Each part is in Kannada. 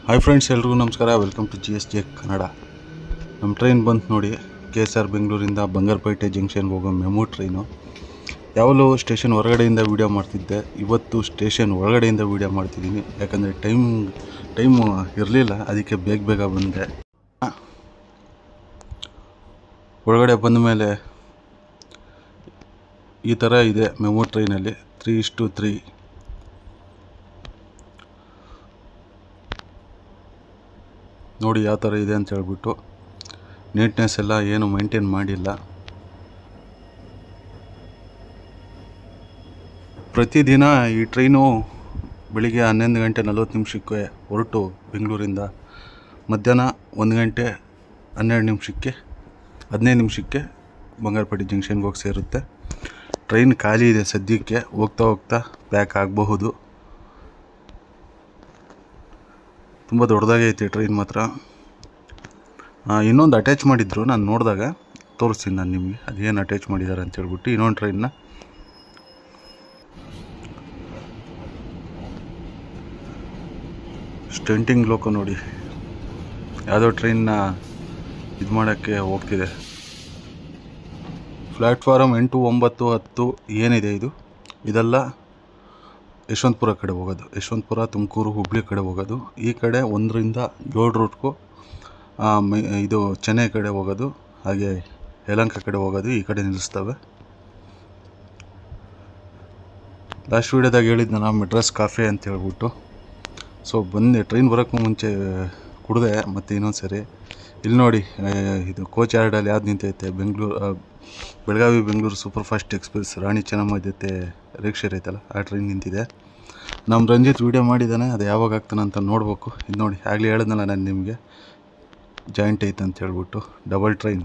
ಹಾಯ್ ಫ್ರೆಂಡ್ಸ್, ಎಲ್ರಿಗೂ ನಮಸ್ಕಾರ. Welcome to GSJ Kannada. ನಮ್ಮ ಟ್ರೈನ್ ಬಂತು ನೋಡಿ. KSR ಬೆಂಗಳೂರಿಂದ ಬಂಗಾರಪೇಟೆ ಜಂಕ್ಷನ್ಗೆ ಹೋಗೋ ಮೆಮು ಟ್ರೈನು. ಯಾವಾಗಲೂ ಸ್ಟೇಷನ್ ಹೊರಗಡೆಯಿಂದ ವೀಡಿಯೋ ಮಾಡ್ತಿದ್ದೆ, ಇವತ್ತು ಸ್ಟೇಷನ್ ಒಳಗಡೆಯಿಂದ ವೀಡಿಯೋ ಮಾಡ್ತಿದ್ದೀನಿ. ಯಾಕಂದರೆ ಟೈಮು ಇರಲಿಲ್ಲ, ಅದಕ್ಕೆ ಬೇಗ ಬಂದೆ. ಒಳಗಡೆ ಬಂದ ಮೇಲೆ ಈ ಥರ ಇದೆ ಮೆಮು ಟ್ರೈನಲ್ಲಿ, 3:3. ನೋಡಿ ಯಾವ ಥರ ಇದೆ ಅಂತ ಹೇಳ್ಬಿಟ್ಟು. ನೀಟ್ನೆಸ್ ಎಲ್ಲ ಏನು ಮೇಂಟೈನ್ ಮಾಡಿಲ್ಲ. ಪ್ರತಿದಿನ ಈ ಟ್ರೈನು ಬೆಳಿಗ್ಗೆ 11 ಗಂಟೆ 40 ನಿಮಿಷಕ್ಕೆ ಹೊರಟು ಬೆಂಗಳೂರಿಂದ ಮಧ್ಯಾಹ್ನ 1 ಗಂಟೆ 15 ನಿಮಿಷಕ್ಕೆ ಬಂಗಾರಪೇಟೆ ಜಂಕ್ಷನ್ಗೆ ಹೋಗಿ ಸೇರುತ್ತೆ. ಟ್ರೈನ್ ಖಾಲಿ ಇದೆ ಸದ್ಯಕ್ಕೆ, ಹೋಗ್ತಾ ಪ್ಯಾಕ್ ಆಗಬಹುದು. ತುಂಬ ದೊಡ್ಡದಾಗೈತೆ ಟ್ರೈನ್ ಮಾತ್ರ. ಇನ್ನೊಂದು ಅಟ್ಯಾಚ್ ಮಾಡಿದ್ರು, ನಾನು ನೋಡಿದಾಗ ತೋರಿಸ್ತೀನಿ ನಾನು ನಿಮಗೆ ಅದೇನು ಅಟ್ಯಾಚ್ ಮಾಡಿದ್ದಾರೆ ಅಂತ ಹೇಳ್ಬಿಟ್ಟು. ಇನ್ನೊಂದು ಟ್ರೈನ್ನ ಸ್ಟೆಂಟಿಂಗ್ ಲೋಕೋ ನೋಡಿ, ಯಾವುದೋ ಟ್ರೈನ್ನ ಇದು ಮಾಡೋಕ್ಕೆ ಹೋಗ್ತಿದೆ. ಪ್ಲ್ಯಾಟ್ಫಾರಮ್ 8, 9, 10 ಏನಿದೆ ಇದೆಲ್ಲ ಯಶವಂತಪುರ ಕಡೆ ಹೋಗೋದು. ಯಶವಂತಪುರ, ತುಮಕೂರು, ಹುಬ್ಳಿ ಕಡೆ ಹೋಗೋದು. ಈ ಕಡೆ 1ರಿಂದ 7 ರೂಟ್ಗೂ ಇದು ಚೆನ್ನೈ ಕಡೆ ಹೋಗೋದು, ಹಾಗೆ ಯಲಹಂಕ ಕಡೆ ಹೋಗೋದು. ಈ ಕಡೆ ನಿಲ್ಲಿಸ್ತವೆ. ಲಾಸ್ಟ್ ವೀಡಿಯೋದಾಗ ಹೇಳಿದ್ದೆ ನಾನು ಮೆಡ್ರಾಸ್ ಕಾಫೆ ಅಂತ ಹೇಳ್ಬಿಟ್ಟು. ಸೊ ಬಂದೆ, ಟ್ರೈನ್ ಬರೋಕ್ಕೂ ಮುಂಚೆ ಕುಡಿದೆ ಮತ್ತು ಇನ್ನೊಂದು ಸರಿ. ಇಲ್ಲಿ ನೋಡಿ, ಇದು ಕೋಚ್ ಯಾರ್ಡಲ್ಲಿ ಯಾವ್ದು ನಿಂತೈತೆ, Belagavi Bengaluru super fast express Rani Chennamma ಜೊತೆ ರಿಕ್ಷಾ ಐತಲ್ಲ, ಆ ಟ್ರೈನ್ ನಿಂತಿದೆ. ನಮ್ಮ ರಂಜಿತ್ ವೀಡಿಯೋ ಮಾಡಿದ್ದಾನೆ, ಅದು ಯಾವಾಗ ಆಗ್ತಾನೆ ಅಂತ ನೋಡಬೇಕು. ಇದು ನೋಡಿ, ಆಗಲೇ ಹೇಳಿದ್ನಲ್ಲ ನಾನು ನಿಮಗೆ, ಜಾಯಿಂಟ್ ಐತೆ ಅಂತ ಹೇಳ್ಬಿಟ್ಟು. ಡಬಲ್ ಟ್ರೈನ್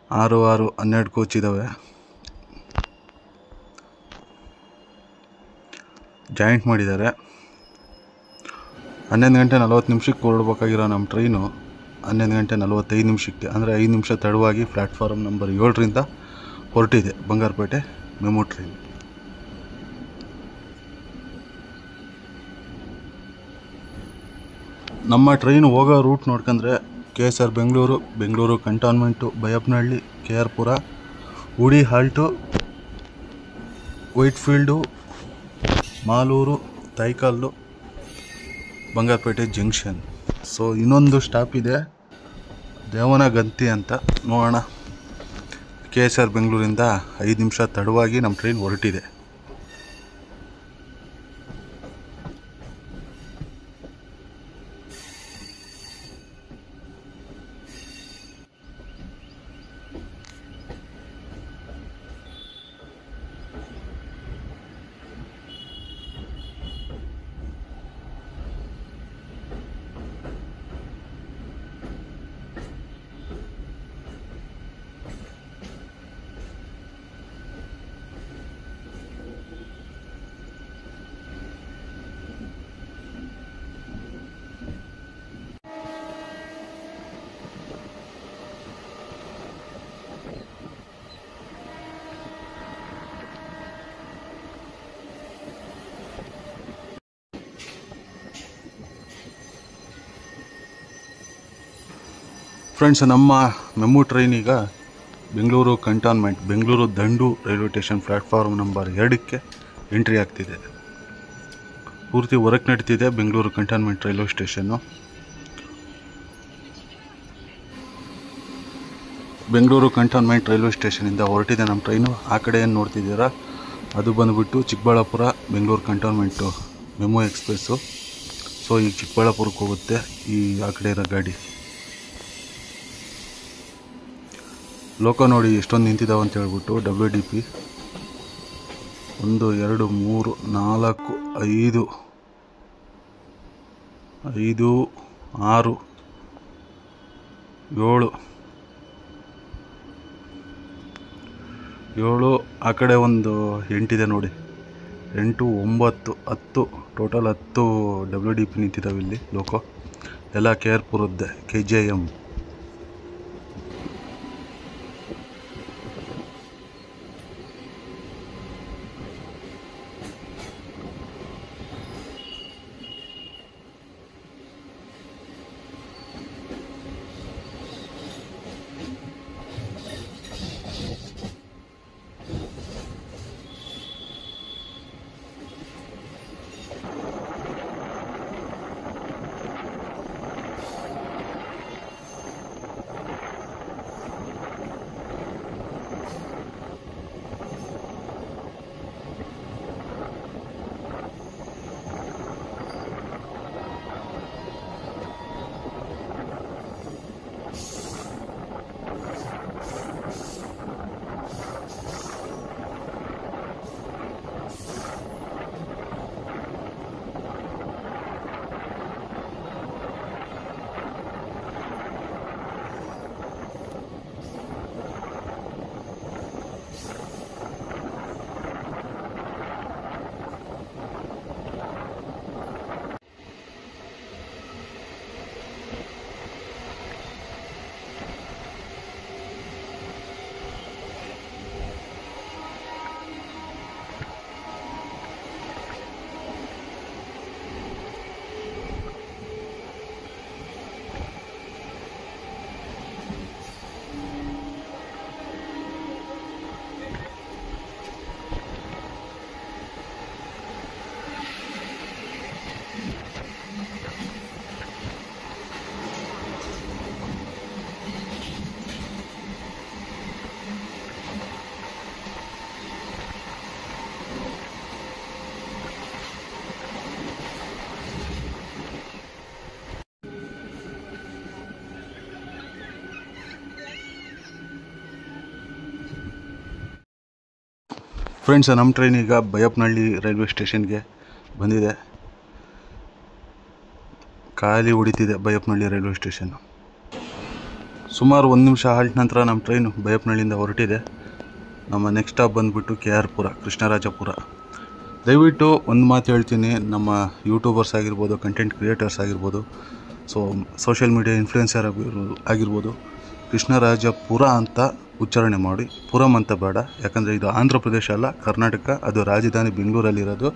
6, 12 ಕೋಚ್ ಇದ್ದಾವೆ. ಜಾಯಿಂಟ್ ಮಾಡಿದ್ದಾರೆ. 11 ಗಂಟೆ 40 ನಿಮಿಷಕ್ಕೆ ಹೊರಡ್ಬೇಕಾಗಿರೋ ನಮ್ಮ ಟ್ರೈನು 11 ಗಂಟೆ 45 ನಿಮಿಷಕ್ಕೆ, ಅಂದರೆ 5 ನಿಮಿಷ ತಡವಾಗಿ ಪ್ಲ್ಯಾಟ್ಫಾರಮ್ ನಂಬರ್ 7ರಿಂದ ಹೊರಟಿದೆ ಬಂಗಾರಪೇಟೆ ಮೆಮು ಟ್ರೈನ್. ನಮ್ಮ ಟ್ರೈನ್ ಹೋಗೋ ರೂಟ್ ನೋಡ್ಕೊಂಡ್ರೆ KSR Bengaluru cantonment, Baiyappanahalli, KR ಪುರ, ಉಡಿ halt, ವೈಟ್ಫೀಲ್ಡು, Malur, ತೈಕಲ್ಲು, Bangarpet junction. So ಇನ್ನೊಂದು ಸ್ಟಾಪ್ ಇದೆ, ದೇವನಗಂತಿ ಅಂತ, ನೋಡೋಣ. KSR ಬೆಂಗಳೂರಿಂದ 5 ನಿಮಿಷ ತಡವಾಗಿ ನಮ್ಮ ಟ್ರೈನ್ ಹೊರಟಿದೆ. ಫ್ರೆಂಡ್ಸ್, ನಮ್ಮ ಮೆಮು ಟ್ರೈನ್ ಈಗ ಬೆಂಗಳೂರು ಕಂಟೋನ್ಮೆಂಟ್, ಬೆಂಗಳೂರು ದಂಡು ರೈಲ್ವೆ ಸ್ಟೇಷನ್ ಪ್ಲ್ಯಾಟ್ಫಾರ್ಮ್ ನಂಬರ್ 2ಕ್ಕೆ ಎಂಟ್ರಿ ಆಗ್ತಿದೆ. ಪೂರ್ತಿ ವರ್ಕ್ ನಡೀತಿದೆ ಬೆಂಗಳೂರು ಕಂಟೋನ್ಮೆಂಟ್ ರೈಲ್ವೆ ಸ್ಟೇಷನ್ನು. ಬೆಂಗಳೂರು ಕಂಟೋನ್ಮೆಂಟ್ ರೈಲ್ವೆ ಸ್ಟೇಷನಿಂದ ಹೊರಟಿದೆ ನಮ್ಮ ಟ್ರೈನು. ಆ ಕಡೆ ಏನು ನೋಡ್ತಿದ್ದೀರಾ, ಅದು ಬಂದುಬಿಟ್ಟು Chikkaballapura Bengaluru cantonment MEMU express. So ಈಗ ಚಿಕ್ಕಬಳ್ಳಾಪುರಕ್ಕೆ ಹೋಗುತ್ತೆ ಆ ಕಡೆ ಇರೋ ಗಾಡಿ. ಲೋಕೋ ನೋಡಿ ಎಷ್ಟೊಂದು ನಿಂತಿದ್ದಾವೆ ಅಂತ ಹೇಳ್ಬಿಟ್ಟು. WDP 1, 2, 3, 4, 5, 6, 7, ಆ ಕಡೆ ಒಂದು 8 ಇದೆ ನೋಡಿ. 8, 9, 10, ಟೋಟಲ್ 10 WDP ನಿಂತಿದ್ದಾವೆ ಇಲ್ಲಿ ಲೋಕೋ. ಎಲ್ಲ KR ಪುರದ್ದೆ, KJM. ಫ್ರೆಂಡ್ಸ್, ನಮ್ಮ ಟ್ರೈನ್ ಈಗ ಬೈಯಪ್ಪನಹಳ್ಳಿ ರೈಲ್ವೆ ಸ್ಟೇಷನ್ಗೆ ಬಂದಿದೆ. ಖಾಲಿ ಉಳಿತಿದೆ ಬೈಯಪ್ಪನಹಳ್ಳಿ ರೈಲ್ವೆ ಸ್ಟೇಷನ್. ಸುಮಾರು 1 ನಿಮಿಷ ಹಾಲ್ಟ್ ನಂತರ ನಮ್ಮ ಟ್ರೈನು ಬೈಯಪ್ಪನಹಳ್ಳಿಯಿಂದ ಹೊರಟಿದೆ. ನಮ್ಮ ನೆಕ್ಸ್ಟ್ ಸ್ಟಾಪ್ ಬಂದುಬಿಟ್ಟು KR ಪುರ, ಕೃಷ್ಣರಾಜಪುರ. ದಯವಿಟ್ಟು ಒಂದು ಮಾತು ಹೇಳ್ತೀನಿ, ನಮ್ಮ ಯೂಟ್ಯೂಬರ್ಸ್ ಆಗಿರ್ಬೋದು, ಕಂಟೆಂಟ್ ಕ್ರಿಯೇಟರ್ಸ್ ಆಗಿರ್ಬೋದು, ಸೋಷಿಯಲ್ ಮೀಡಿಯಾ ಇನ್ಫ್ಲುಯೆನ್ಸರ್ ಆಗಿರ್ಬೋದು, ಕೃಷ್ಣರಾಜಪುರ ಅಂತ ಉಚ್ಚಾರಣೆ ಮಾಡಿ, ಪುರಂ ಅಂತ ಬೇಡ. ಯಾಕಂದರೆ ಇದು ಆಂಧ್ರ ಪ್ರದೇಶ ಅಲ್ಲ, ಕರ್ನಾಟಕ. ಅದು ರಾಜಧಾನಿ ಬೆಂಗಳೂರಲ್ಲಿರೋದು.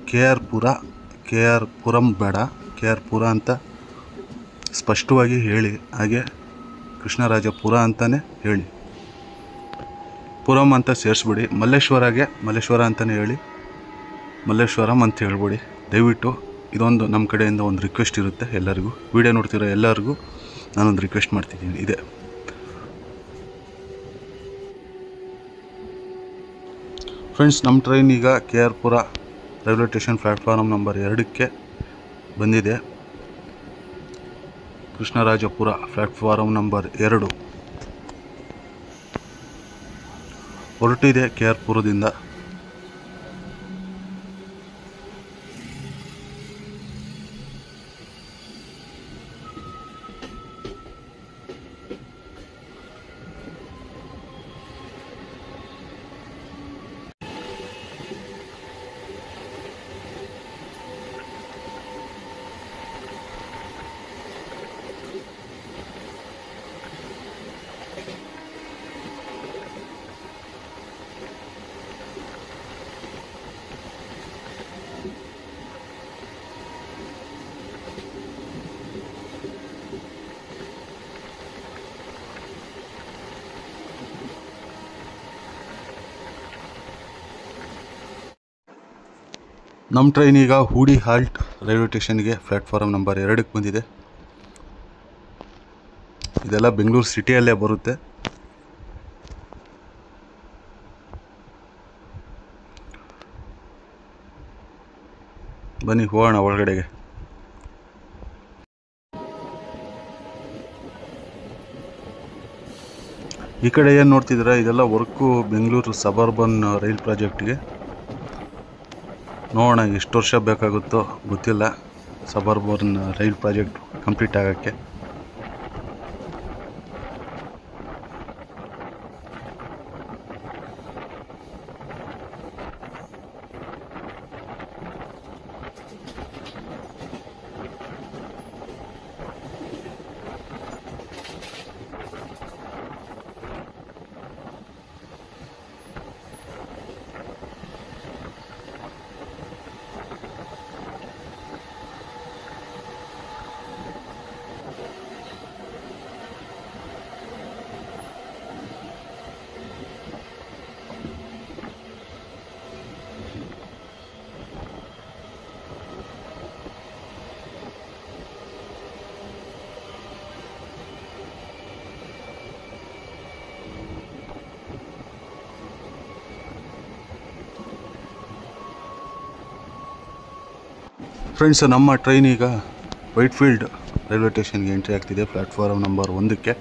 KR ಪುರಂ ಬೇಡ, KR ಪುರ ಅಂತ ಸ್ಪಷ್ಟವಾಗಿ ಹೇಳಿ. ಹಾಗೆ ಕೃಷ್ಣರಾಜಪುರ ಅಂತಲೇ ಹೇಳಿ, ಪುರಂ ಅಂತ ಸೇರಿಸ್ಬಿಡಿ. ಮಲ್ಲೇಶ್ವರ ಅಂತಲೇ ಹೇಳಿ, ಮಲ್ಲೇಶ್ವರಂ ಅಂತ ಹೇಳ್ಬಿಡಿ ದಯವಿಟ್ಟು. ಇದೊಂದು ನಮ್ಮ ಕಡೆಯಿಂದ ಒಂದು ರಿಕ್ವೆಸ್ಟ್ ಇರುತ್ತೆ ಎಲ್ಲರಿಗೂ, ವಿಡಿಯೋ ನೋಡ್ತಿರೋ ಎಲ್ಲರಿಗೂ ನಾನೊಂದು ರಿಕ್ವೆಸ್ಟ್ ಮಾಡ್ತಿದ್ದೀನಿ. ಇದೆ ಫ್ರೆಂಡ್ಸ್, ನಮ್ಮ ಟ್ರೈನ್ ಈಗ KR ಪುರ ರೈಲ್ವೆ ಸ್ಟೇಷನ್ ಪ್ಲ್ಯಾಟ್ಫಾರ್ಮ್ ನಂಬರ್ 2ಕ್ಕೆ ಬಂದಿದೆ. ಕೃಷ್ಣರಾಜಪುರ ಪ್ಲ್ಯಾಟ್ಫಾರ್ಮ್ ನಂಬರ್ 2 ಹೊರಟಿದೆ KR ಪುರದಿಂದ. ನಮ್ಮ ಟ್ರೈನ್ ಈಗ ಹೂಡಿ ಹಾಲ್ಟ್ ರೈಲ್ವೆ ಸ್ಟೇಷನ್ಗೆ ಪ್ಲ್ಯಾಟ್ಫಾರ್ಮ್ ನಂಬರ್ 2ಕ್ಕೆ ಬಂದಿದೆ. ಇದೆಲ್ಲ ಬೆಂಗಳೂರು ಸಿಟಿಯಲ್ಲೇ ಬರುತ್ತೆ. ಬನ್ನಿ ಹೋಗೋಣ ಒಳಗಡೆಗೆ. ಈ ಕಡೆ ಏನು ನೋಡ್ತಿದ್ದೀರಾ, ಇದೆಲ್ಲ ವರ್ಕು ಬೆಂಗಳೂರು ಸಬರ್ಬನ್ ರೈಲ್ ಪ್ರಾಜೆಕ್ಟ್ಗೆ. ನೋಡೋಣ ಎಷ್ಟು ವರ್ಷ ಬೇಕಾಗುತ್ತೋ ಗೊತ್ತಿಲ್ಲ ಸಬರ್ಬನ್ ರೈಲ್ ಪ್ರಾಜೆಕ್ಟ್ ಕಂಪ್ಲೀಟ್ ಆಗೋಕ್ಕೆ. ಫ್ರೆಂಡ್ಸ್, ನಮ್ಮ ಟ್ರೈನ್ ಈಗ ವೈಟ್ಫೀಲ್ಡ್ ರೈಲ್ವೆ ಸ್ಟೇಷನ್ಗೆ ಎಂಟ್ರಿ ಆಗ್ತಿದೆ ಪ್ಲ್ಯಾಟ್ಫಾರ್ಮ್ ನಂಬರ್ 1ಕ್ಕೆ.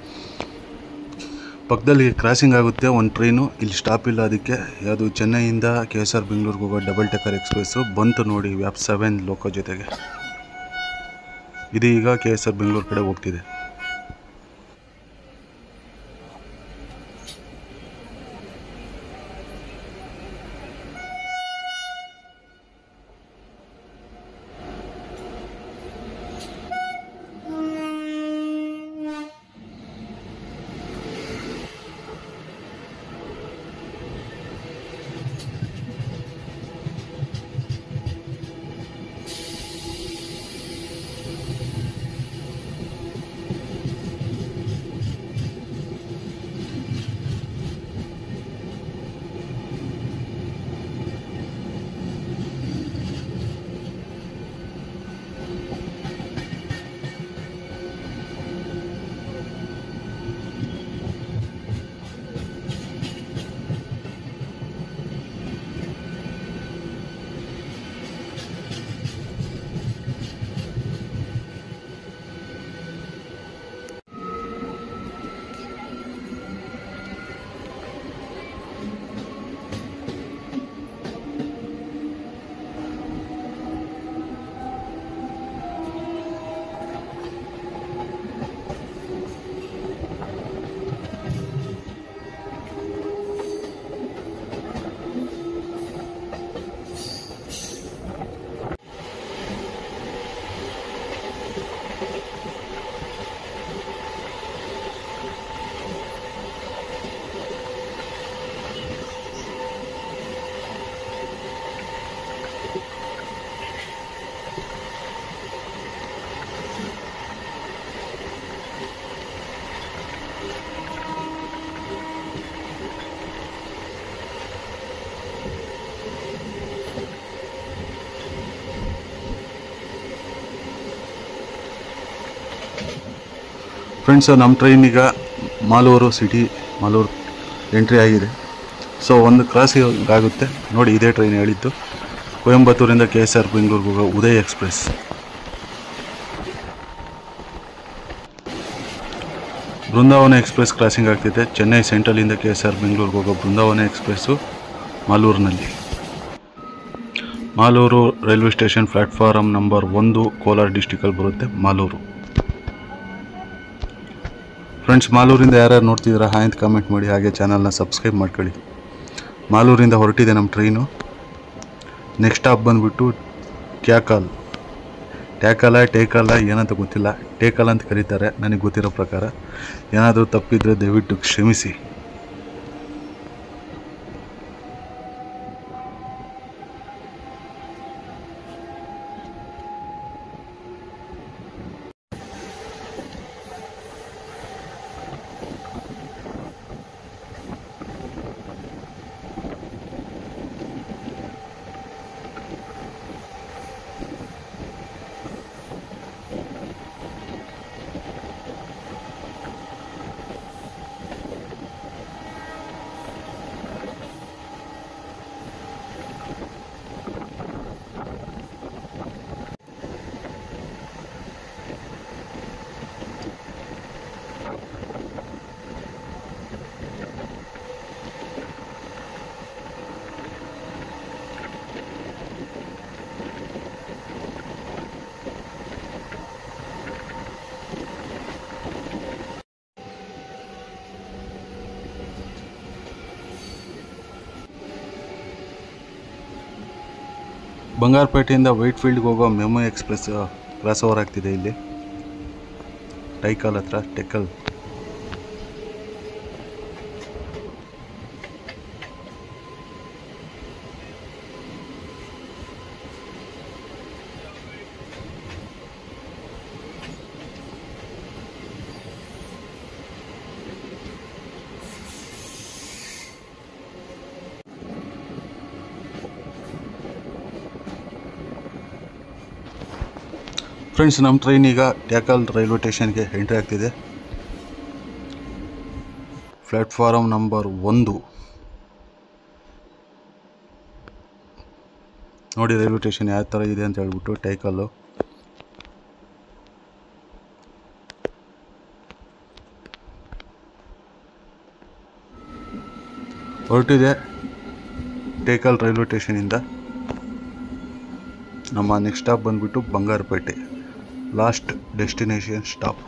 ಪಕ್ಕದಲ್ಲಿ ಕ್ರಾಸಿಂಗ್ ಆಗುತ್ತೆ ಒಂದು ಟ್ರೈನು, ಇಲ್ಲಿ ಸ್ಟಾಪ್ ಇಲ್ಲ. ಅದಕ್ಕೆ ಯಾವುದು ಚೆನ್ನೈಯಿಂದ KSR ಬೆಂಗಳೂರಿಗೆ ಹೋಗೋ ಡಬಲ್ ಟೆಕ್ಕರ್ ಎಕ್ಸ್ಪ್ರೆಸ್ಸು ಬಂತು ನೋಡಿ, ವ್ಯಾಪ್ 7 ಲೋಕೋ ಜೊತೆಗೆ. ಇದು ಈಗ KSR ಬೆಂಗಳೂರು ಕಡೆ ಹೋಗ್ತಿದೆ. ಫ್ರೆಂಡ್ಸ್, ನಮ್ಮ ಟ್ರೈನ್ ಈಗ ಮಾಲೂರು ಸಿಟಿ, ಮಾಲೂರು ಎಂಟ್ರಿ ಆಗಿದೆ. ಸೊ ಒಂದು ಕ್ರಾಸಿಂಗ್ ಆಗುತ್ತೆ ನೋಡಿ. ಇದೇ ಟ್ರೈನ್ ಹೇಳಿದ್ದು, ಕೊಯಂಬತ್ತೂರಿಂದ KSR ಬೆಂಗಳೂರಿಗೆ ಹೋಗೋ Uday express. Brindavan express crossing ಆಗ್ತಿದೆ. ಚೆನ್ನೈ ಸೆಂಟ್ರಲಿಂದ KSR ಬೆಂಗಳೂರಿಗೆ ಹೋಗೋ ಬೃಂದಾವನ ಎಕ್ಸ್ಪ್ರೆಸ್ಸು ಮಾಲೂರಿನಲ್ಲಿ. Malur railway station platform number 1, Kolar ಡಿಸ್ಟಿಕಲ್ಲಿ ಬರುತ್ತೆ ಮಾಲೂರು. ಫ್ರೆಂಡ್ಸ್, ಮಾಲೂರಿಂದ ಯಾರ್ಯಾರು ನೋಡ್ತಿದ್ದೀರಾ ಹಾಯ್ ಅಂತ ಕಮೆಂಟ್ ಮಾಡಿ, ಹಾಗೆ ಚಾನಲ್ನ ಸಬ್ಸ್ಕ್ರೈಬ್ ಮಾಡ್ಕೊಳ್ಳಿ. ಮಾಲೂರಿಂದ ಹೊರಟಿದೆ ನಮ್ಮ ಟ್ರೈನು. ನೆಕ್ಸ್ಟ್ ಸ್ಟಾಪ್ ಬಂದುಬಿಟ್ಟು ಟೇಕಲ್ಲ ಏನಂತ ಗೊತ್ತಿಲ್ಲ, ಟೇಕಲ್ ಅಂತ ಕರೀತಾರೆ ನನಗೆ ಗೊತ್ತಿರೋ ಪ್ರಕಾರ. ಏನಾದರೂ ತಪ್ಪಿದರೆ ದಯವಿಟ್ಟು ಕ್ಷಮಿಸಿ. ಬಂಗಾರಪೇಟೆಯಿಂದ ವೈಟ್ಫೀಲ್ಡ್ಗೆ ಹೋಗೋ ಮೆಮೊ ಎಕ್ಸ್ಪ್ರೆಸ್ ಕ್ರಾಸ್ ಓವರ್ ಆಗ್ತಿದೆ ಇಲ್ಲಿ ಟೇಕಲ್ ಹತ್ರ. ಫ್ರೆಂಡ್ಸ್, ನಮ್ಮ ಟ್ರೈನ್ ಈಗ ಟೇಕಲ್ ರೈಲ್ವೆ ಸ್ಟೇಷನ್ಗೆ ಎಂಟ್ರಿ ಆಗ್ತಿದೆ. ಪ್ಲ್ಯಾಟ್ಫಾರಮ್ ನಂಬರ್ 1 ನೋಡಿ. ರೈಲ್ವೆ ಸ್ಟೇಷನ್ ಯಾವ ಥರ ಇದೆ ಅಂತ ಹೇಳ್ಬಿಟ್ಟು ಟೇಕಲ್ಲು. ಹೊರಟಿದೆ ಟೇಕಲ್ ರೈಲ್ವೆ ಸ್ಟೇಷನಿಂದ. ನಮ್ಮ ನೆಕ್ಸ್ಟ್ ಸ್ಟಾಪ್ ಬಂದುಬಿಟ್ಟು Bangarpet, last destination stop.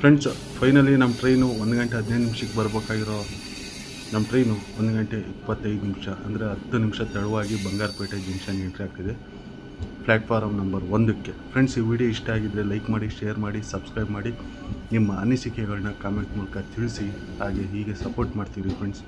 Friends, finally ನಮ್ಮ ಟ್ರೈನು 1 ಗಂಟೆ 15 ನಿಮಿಷಕ್ಕೆ ಬರಬೇಕಾಗಿರೋ ನಮ್ಮ ಟ್ರೈನು 1 ಗಂಟೆ 25 ನಿಮಿಷ, ಅಂದರೆ 10 ನಿಮಿಷ ತಡವಾಗಿ ಬಂಗಾರಪೇಟೆ ಜಂಕ್ಷನ್ ಎಂಟ್ರಿ ಆಗ್ತಿದೆ ಪ್ಲ್ಯಾಟ್ಫಾರಮ್ ನಂಬರ್ 1ಕ್ಕೆ. ಫ್ರೆಂಡ್ಸ್, ಈ ವಿಡಿಯೋ ಇಷ್ಟ ಆಗಿದ್ದರೆ ಲೈಕ್ ಮಾಡಿ, ಶೇರ್ ಮಾಡಿ, ಸಬ್ಸ್ಕ್ರೈಬ್ ಮಾಡಿ, ನಿಮ್ಮ ಅನಿಸಿಕೆಗಳನ್ನ ಕಾಮೆಂಟ್ ಮೂಲಕ ತಿಳಿಸಿ. ಹಾಗೆ ಹೀಗೆ ಸಪೋರ್ಟ್ ಮಾಡ್ತೀರಿ ಫ್ರೆಂಡ್ಸ್.